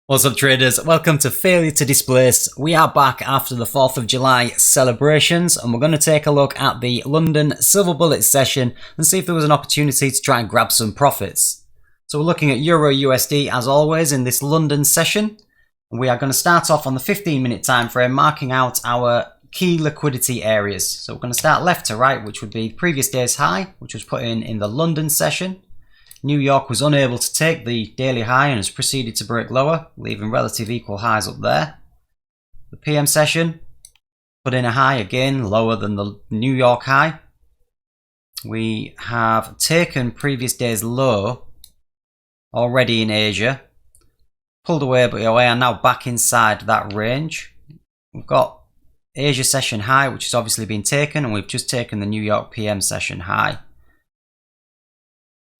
What's up traders, welcome to Failure to Displace. We are back after the 4th of July celebrations and we're going to take a look at the London Silver Bullet session and see if there was an opportunity to try and grab some profits. So we're looking at EURUSD as always in this London session. We are going to start off on the 15-minute time frame, marking out our key liquidity areas. So we're going to start left to right, which would be previous day's high, which was put in the London session. New York was unable to take the daily high and has proceeded to break lower, leaving relative equal highs up there. The PM session put in a high again, lower than the New York high. We have taken previous day's low already in Asia, pulled away, but we are now back inside that range. We've got Asia session high, which has obviously been taken, and we've just taken the New York PM session high.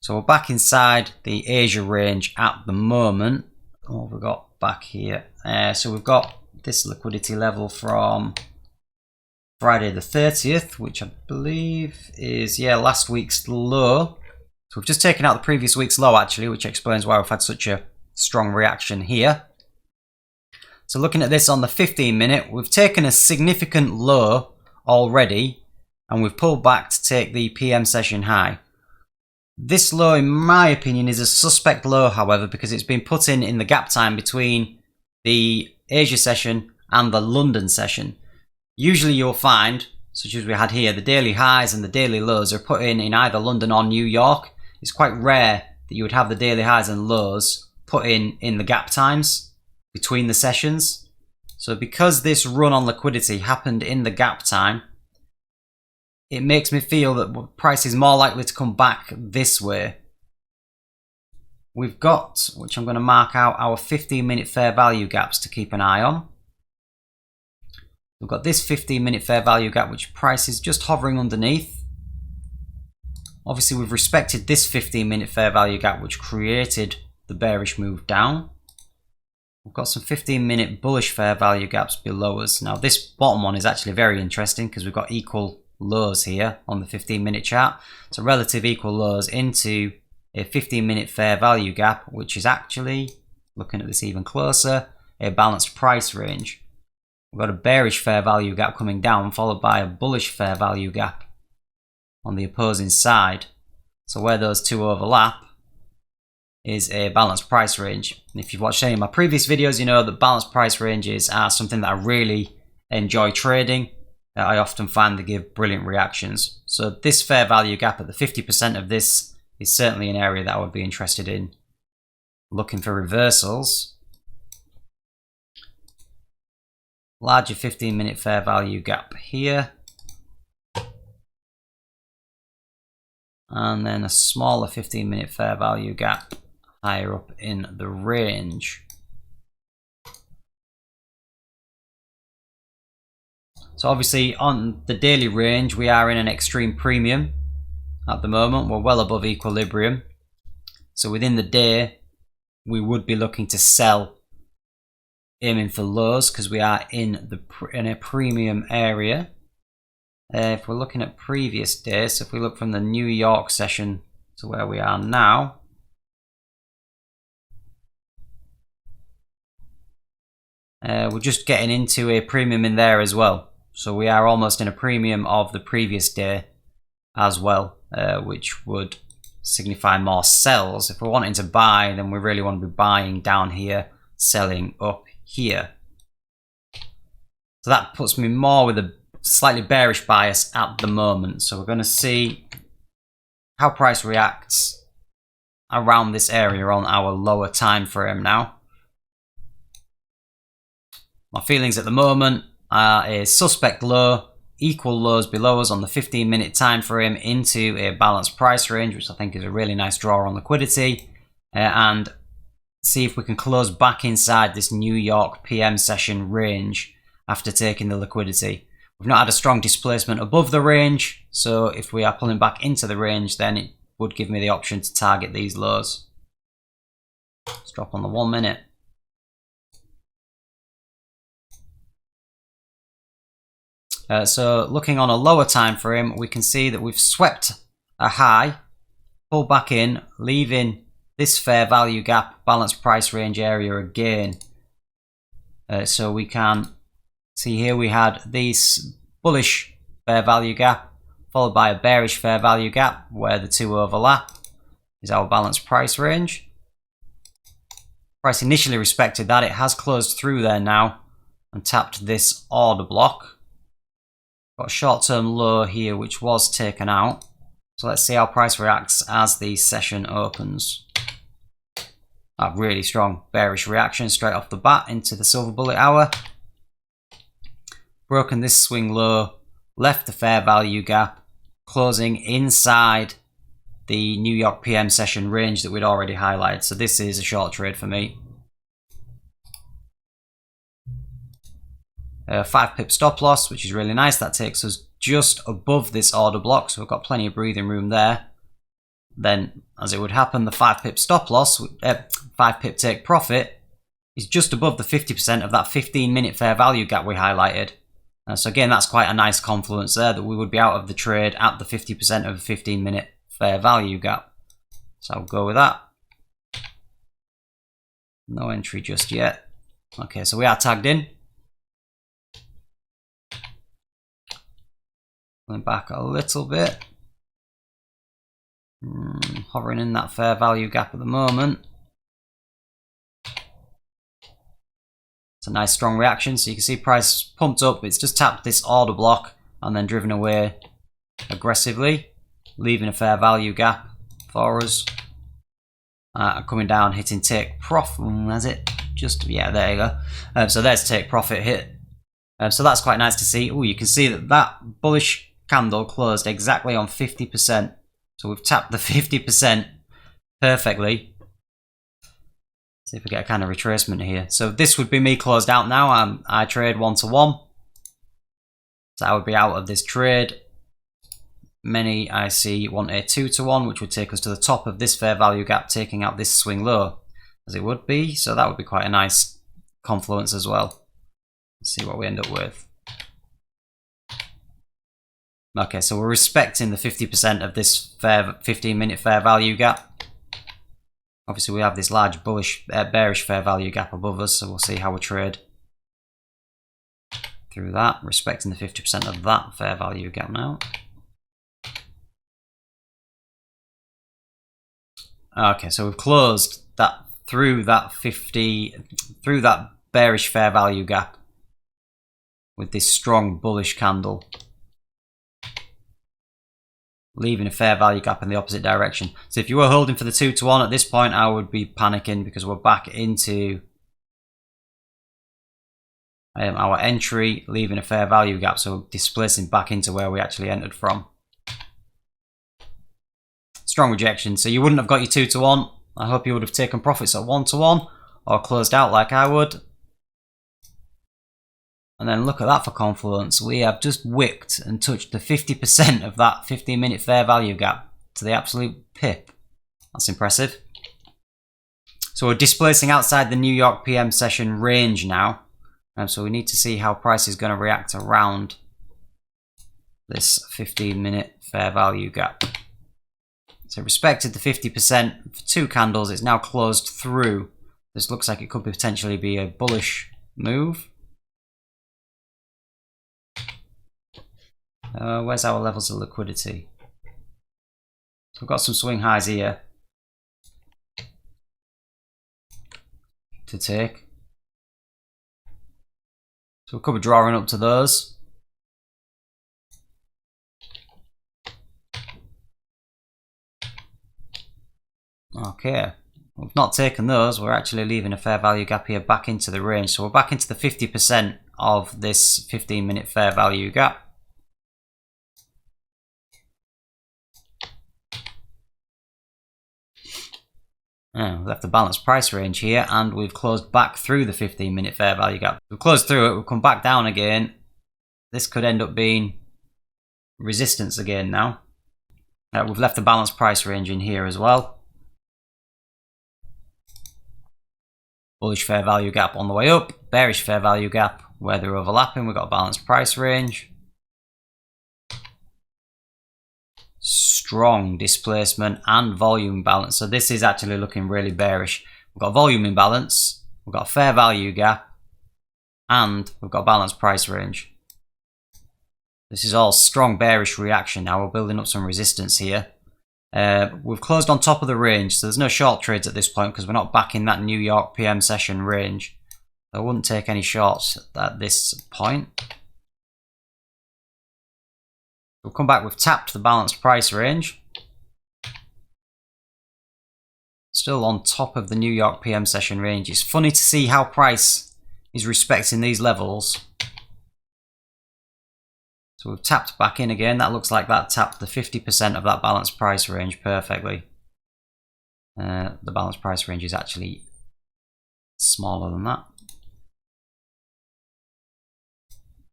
So we're back inside the Asia range at the moment. What have we got back here? So we've got this liquidity level from Friday the 30th, which I believe is, last week's low. So we've just taken out the previous week's low actually, which explains why we've had such a strong reaction here. So looking at this on the 15-minute, we've taken a significant low already, and we've pulled back to take the PM session high. This low, in my opinion, is a suspect low, however, because it's been put in the gap time between the Asia session and the London session. Usually you'll find, such as we had here, the daily highs and the daily lows are put in either London or New York. It's quite rare that you would have the daily highs and lows put in the gap times between the sessions. So because this run on liquidity happened in the gap time, it makes me feel that the price is more likely to come back this way. We've got, which I'm going to mark out, our 15-minute fair value gaps to keep an eye on. We've got this 15-minute fair value gap, which price is just hovering underneath. Obviously, we've respected this 15-minute fair value gap, which created the bearish move down. We've got some 15-minute bullish fair value gaps below us. Now, this bottom one is actually very interesting because we've got equal lows here on the 15-minute chart. So relative equal lows into a 15-minute fair value gap, which is actually, looking at this even closer, a balanced price range. We've got a bearish fair value gap coming down, followed by a bullish fair value gap on the opposing side. So where those two overlap is a balanced price range. And if you've watched any of my previous videos, you know that balanced price ranges are something that I really enjoy trading. I often find they give brilliant reactions. So this fair value gap at the 50% of this is certainly an area that I would be interested in looking for reversals. Larger 15-minute fair value gap here. And then a smaller 15-minute fair value gap higher up in the range. So obviously on the daily range, we are in an extreme premium at the moment. We're well above equilibrium. So within the day, we would be looking to sell, aiming for lows, because we are in a premium area. If we're looking at previous days, so if we look from the New York session to where we are now, we're just getting into a premium in there as well. So we are almost in a premium of the previous day as well, which would signify more sells. If we're wanting to buy, then we really want to be buying down here, selling up here. So that puts me more with a slightly bearish bias at the moment. So we're going to see how price reacts around this area on our lower time frame now. My feelings at the moment are a suspect low, equal lows below us on the 15-minute time frame into a balanced price range, which I think is a really nice draw on liquidity, and see if we can close back inside this New York PM session range after taking the liquidity. We've not had a strong displacement above the range, so if we are pulling back into the range, then it would give me the option to target these lows. Let's drop on the 1 minute. So looking on a lower time frame, we can see that we've swept a high, pulled back in, leaving this fair value gap, balanced price range area again. So we can see here we had this bullish fair value gap followed by a bearish fair value gap where the two overlap is our balanced price range. Price initially respected that. It has closed through there now and tapped this order block. Got a short-term low here which was taken out. So let's see how price reacts as the session opens. A really strong bearish reaction straight off the bat into the silver bullet hour. Broken this swing low, left the fair value gap, closing inside the New York PM session range that we'd already highlighted. So this is a short trade for me. 5 pip stop loss, which is really nice. That takes us just above this order block, so we've got plenty of breathing room there. Then, as it would happen, the 5 pip stop loss, 5 pip take profit, is just above the 50% of that 15-minute fair value gap we highlighted. So again, that's quite a nice confluence there, that we would be out of the trade at the 50% of the 15-minute fair value gap. So I'll go with that. No entry just yet. Okay, so we are tagged in. Going back a little bit. Hovering in that fair value gap at the moment. It's a nice strong reaction. So you can see price pumped up. It's just tapped this order block and then driven away aggressively, leaving a fair value gap for us. Coming down, hitting take profit. Has it? Just, yeah, there you go. So there's take profit hit. So that's quite nice to see. Oh, you can see that that bullish candle closed exactly on 50%. So we've tapped the 50% perfectly. See if we get a kind of retracement here. So this would be me closed out now. I trade 1-to-1. So I would be out of this trade. Many I see want a 2-to-1, which would take us to the top of this fair value gap, taking out this swing low, as it would be. So that would be quite a nice confluence as well. Let's see what we end up with. Okay, so we're respecting the 50% of this 15-minute fair value gap. Obviously, we have this large bullish, bearish fair value gap above us, so we'll see how we trade through that, respecting the 50% of that fair value gap now. Okay, so we've closed that through that bearish fair value gap with this strong bullish candle, leaving a fair value gap in the opposite direction. So if you were holding for the 2-to-1 at this point, I would be panicking because we're back into our entry, leaving a fair value gap, so displacing back into where we actually entered from. Strong rejection. So you wouldn't have got your 2-to-1. I hope you would have taken profits at 1-to-1 or closed out like I would. And then look at that for confluence. We have just wicked and touched the 50% of that 15-minute fair value gap to the absolute pip. That's impressive. So we're displacing outside the New York PM session range now. So we need to see how price is going to react around this 15-minute fair value gap. So respected the 50% for 2 candles. It's now closed through. This looks like it could potentially be a bullish move. Where's our levels of liquidity? So we've got some swing highs here to take. So we could be drawing up to those. Okay, we've not taken those. We're actually leaving a fair value gap here back into the range. So we're back into the 50% of this 15-minute fair value gap. We've left the balanced price range here and we've closed back through the 15-minute fair value gap. We've closed through it, we've come back down again. This could end up being resistance again now. We've left the balanced price range in here as well. Bullish fair value gap on the way up, bearish fair value gap where they're overlapping. We've got a balanced price range. strong displacement and volume imbalance. So this is actually looking really bearish. We've got volume imbalance, we've got a fair value gap, and we've got a balanced price range. This is all strong bearish reaction now. We're building up some resistance here. We've closed on top of the range, so there's no short trades at this point because we're not back in that New York PM session range. I wouldn't take any shorts at this point. We'll come back, we've tapped the balanced price range. Still on top of the New York PM session range. It's funny to see how price is respecting these levels. So we've tapped back in again. That looks like that tapped the 50% of that balanced price range perfectly. The balanced price range is actually smaller than that.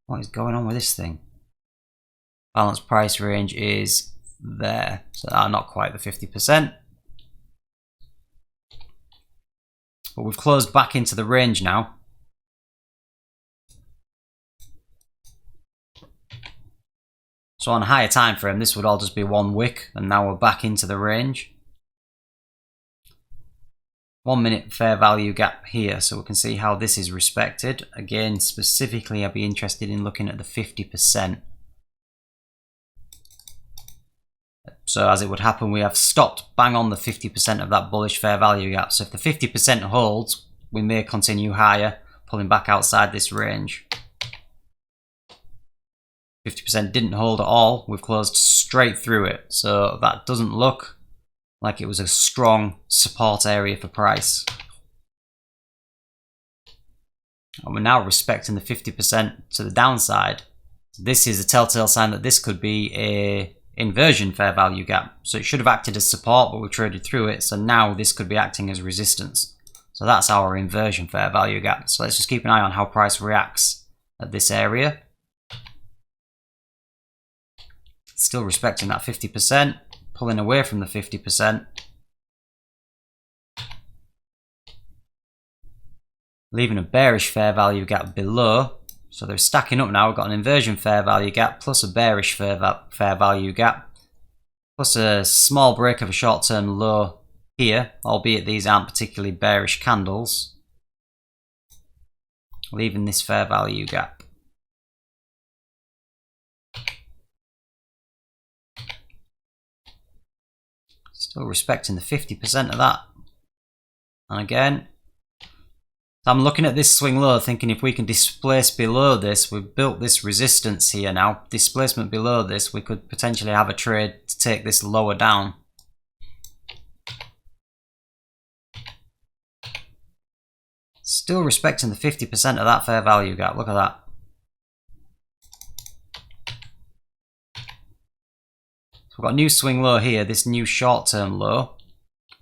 What is going on with this thing? Balanced price range is there. So not quite the 50%. But we've closed back into the range now. So on a higher time frame, this would all just be one wick, and now we're back into the range. 1 minute fair value gap here, so we can see how this is respected. Again, specifically, I'd be interested in looking at the 50%. So as it would happen, we have stopped bang on the 50% of that bullish fair value gap. So if the 50% holds, we may continue higher, pulling back outside this range. 50% didn't hold at all. We've closed straight through it. So that doesn't look like it was a strong support area for price. And we're now respecting the 50% to the downside. This is a telltale sign that this could be a inversion fair value gap. So it should have acted as support, but we traded through it. So now this could be acting as resistance. So that's our inversion fair value gap. So let's just keep an eye on how price reacts at this area. Still respecting that 50%, pulling away from the 50%. Leaving a bearish fair value gap below. So they're stacking up now. We've got an inversion fair value gap plus a bearish fair value gap. Plus a small break of a short-term low here, albeit these aren't particularly bearish candles. Leaving this fair value gap. Still respecting the 50% of that. And again, I'm looking at this swing low thinking if we can displace below this, we've built this resistance here now, displacement below this, we could potentially have a trade to take this lower down. Still respecting the 50% of that fair value gap, look at that. So we've got a new swing low here, this new short-term low.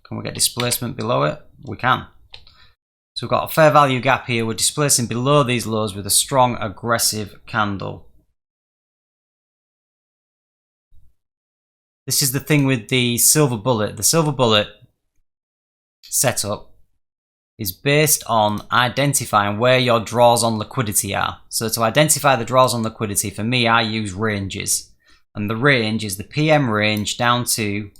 Can we get displacement below it? We can. So we've got a fair value gap here. We're displacing below these lows with a strong, aggressive candle. This is the thing with the Silver Bullet. The Silver Bullet setup is based on identifying where your draws on liquidity are. So to identify the draws on liquidity, for me, I use ranges. And the range is the PM range down to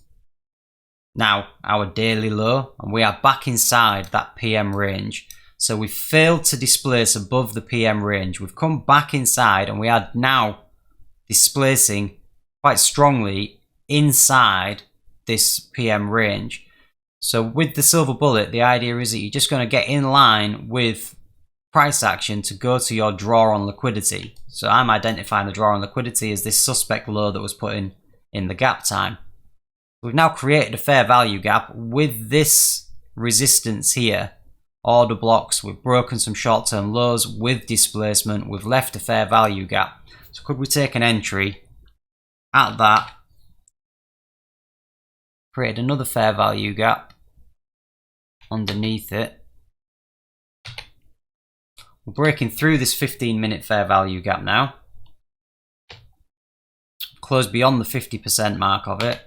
now our daily low, and we are back inside that PM range. So we've failed to displace above the PM range. We've come back inside and we are now displacing quite strongly inside this PM range. So with the Silver Bullet, the idea is that you're just going to get in line with price action to go to your draw on liquidity. So I'm identifying the draw on liquidity as this suspect low that was put in the gap time. We've now created a fair value gap with this resistance here. Order blocks, we've broken some short-term lows with displacement, we've left a fair value gap. So could we take an entry at that, create another fair value gap underneath it. We're breaking through this 15-minute fair value gap now. Close beyond the 50% mark of it.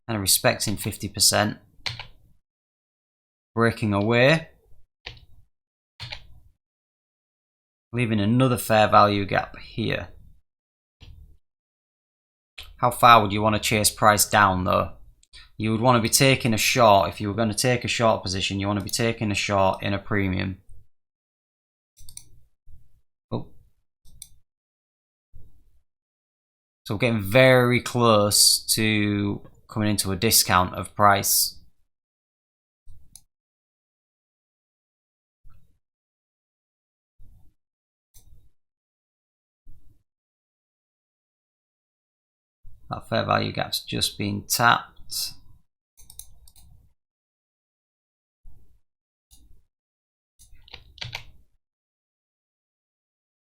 And respecting 50%. Breaking away. Leaving another fair value gap here. How far would you want to chase price down though? You would want to be taking a short. If you were going to take a short position, you want to be taking a short in a premium. Oh. So we're getting very close to coming into a discount of price. That fair value gap's just been tapped.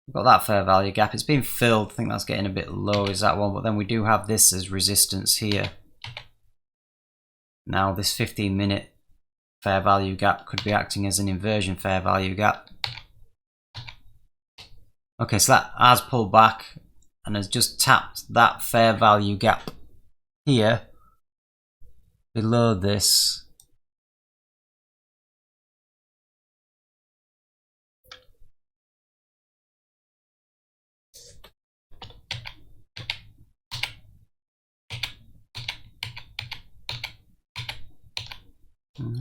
We've got that fair value gap. It's been filled. I think that's getting a bit low, is that one? But then we do have this as resistance here. Now this 15-minute fair value gap could be acting as an inversion fair value gap. Okay, so that has pulled back and has just tapped that fair value gap here below this.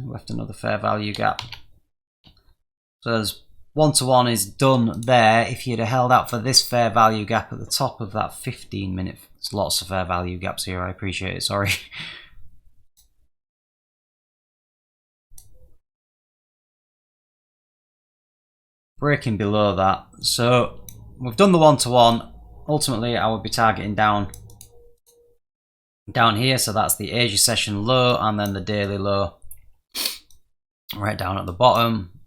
Left another fair value gap. So there's 1-to-1 is done there. If you'd have held out for this fair value gap at the top of that 15-minute, there's lots of fair value gaps here, I appreciate it, sorry. Breaking below that. So we've done the 1-to-1. Ultimately, I would be targeting down here. So that's the Asia session low and then the daily low. Right down at the bottom.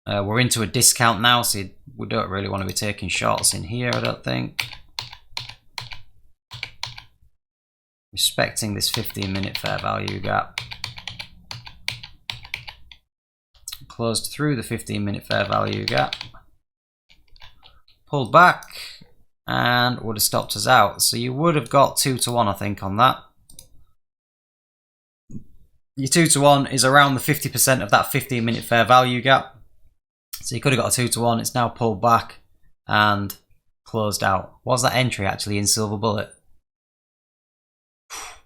We're into a discount now, so we don't really want to be taking shorts in here, I don't think. Respecting this 15-minute fair value gap. Closed through the 15-minute fair value gap. Pulled back and would have stopped us out. So you would have got 2-to-1, I think, on that. Your 2-to-1 is around the 50% of that 15-minute fair value gap. So you could have got a 2-to-1. It's now pulled back and closed out. Was that entry actually in Silver Bullet?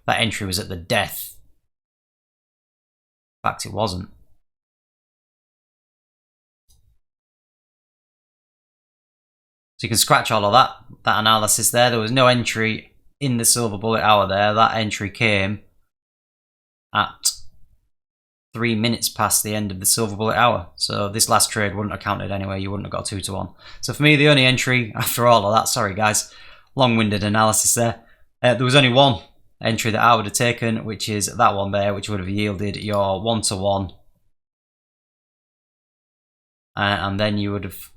That entry was at the death. In fact, it wasn't. So you can scratch all of that analysis there. There was no entry in the Silver Bullet hour there. That entry came at 3 minutes past the end of the Silver Bullet hour. So this last trade wouldn't have counted anyway. You wouldn't have got 2-to-1. So for me, the only entry after all of that, sorry guys, long-winded analysis there. There was only one entry that I would have taken, which is that one there, which would have yielded your 1-to-1. And then you would have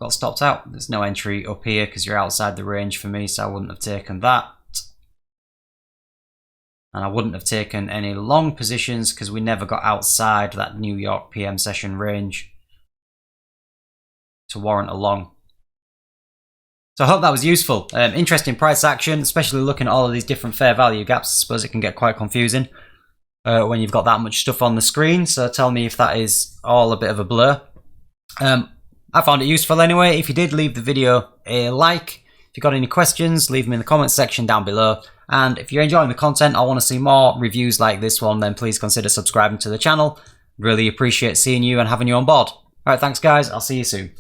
got stopped out. There's no entry up here because you're outside the range for me, so I wouldn't have taken that. And I wouldn't have taken any long positions because we never got outside that New York PM session range to warrant a long. So I hope that was useful. Interesting price action, especially looking at all of these different fair value gaps. I suppose it can get quite confusing when you've got that much stuff on the screen. So tell me if that is all a bit of a blur. I found it useful anyway. If you did, leave the video a like. If you've got any questions, leave them in the comments section down below. And if you're enjoying the content, I want to see more reviews like this one, then please consider subscribing to the channel. Really appreciate seeing you and having you on board. Alright, thanks guys. I'll see you soon.